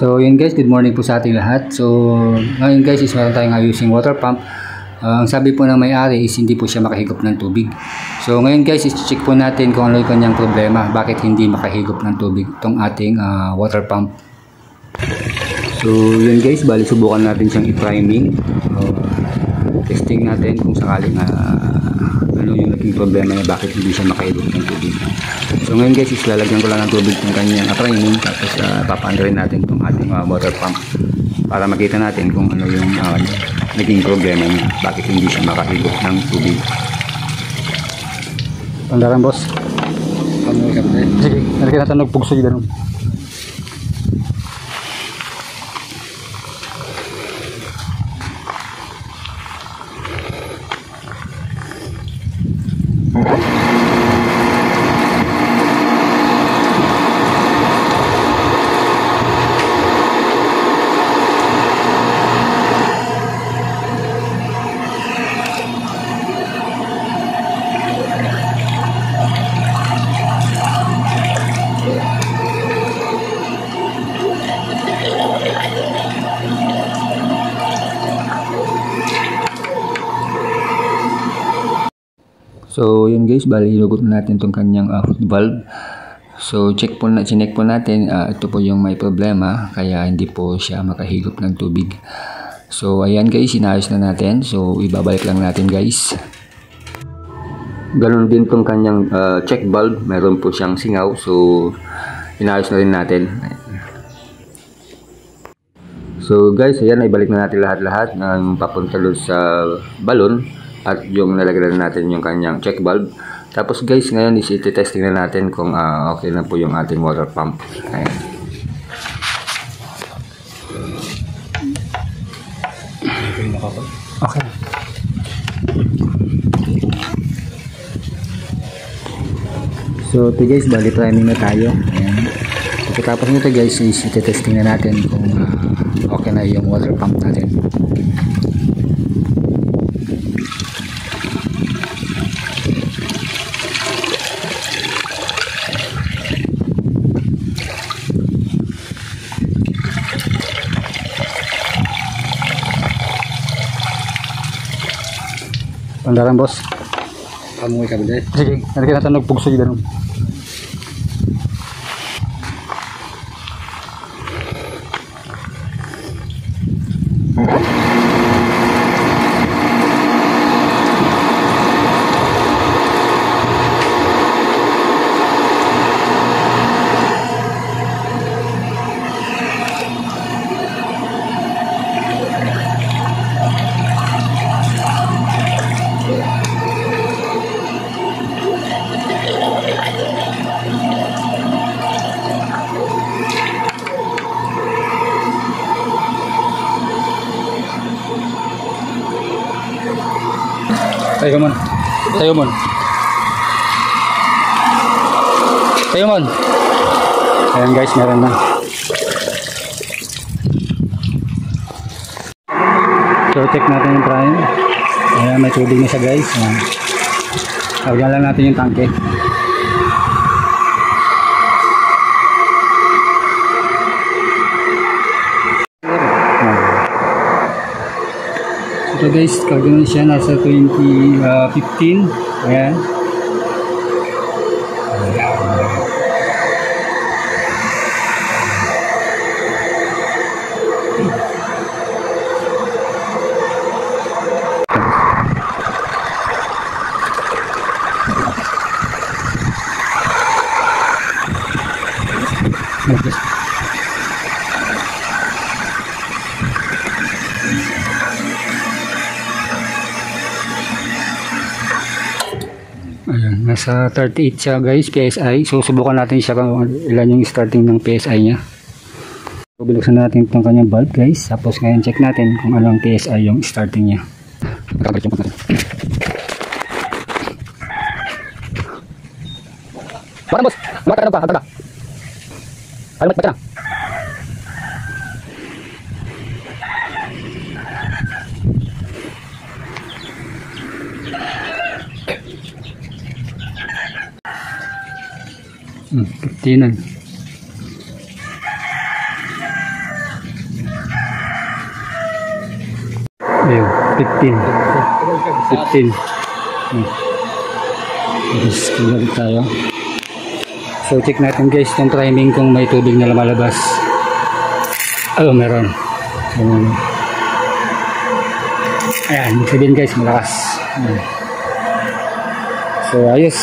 So yun guys, good morning po sa ating lahat. So ngayon guys is meron tayong ayusing water pump. Ang sabi po ng may-ari is hindi po siya makahigop ng tubig. So ngayon guys, is-check po natin kung ano yung kanyang problema. Bakit hindi makahigop ng tubig itong ating water pump. So yun guys, bali subukan natin siyang i-priming. Testing natin kung sakaling ano yung naging problema niya, bakit hindi siya makahigop ng tubig. So ngayon guys, is lalagyan ko lang ng tubig ng kanyang priming, tapos papaandarin natin itong ating water pump para makita natin kung ano yung naging problema niya, bakit hindi siya makahigop ng tubig. Pandaran boss. Sige, nalagyan natin ng pugso yung ganun. So yun guys, bali hinugot na natin itong kanyang foot valve. So chinek po natin, ito po yung may problema, kaya hindi po siya makahigop ng tubig. So ayan guys, inayos na natin. So ibabalik lang natin guys. Ganon din itong kanyang check valve, meron po siyang singaw. So inayos na rin natin. So guys, ayan, ibalik na natin lahat-lahat ng papunta doon sa balon. At yung nalagyan natin yung kanyang check valve. Tapos guys, ngayon is iti-testing na natin kung okay na po yung ating water pump. Ayan. Okay. So ito guys, bali priming na tayo. Ayan. Pagkatapos nito guys, is iti-testing na natin kung okay na yung water pump natin. Pandaran boss. Kamuhay ka ba dahil? Sige, nalagyan natin ng pugso yung ganun. Tayo mon. Tayo mon. Tayo mon. Ayan guys, meron na. So check natin yung prime. Ayan, may tubig na siya guys. Ayan. Lagyan lang natin yung tangke. So guys, kaganoon siya, nasa 2015. Ayan. Ayan, nasa 38 siya guys, PSI. So subukan natin siya kung ilan yung starting ng PSI niya. So binuksan natin itong kanyang valve guys. Tapos ngayon check natin kung anong PSI yung starting niya. Parang boss, mata na pa, agad na. Parang mata na. Tinan. Ayun, 15. Yes, kumalit tayo. So check natin guys yung priming kung may tubig na lumalabas. Meron. Ayan, sabihin guys, malakas. So ayos.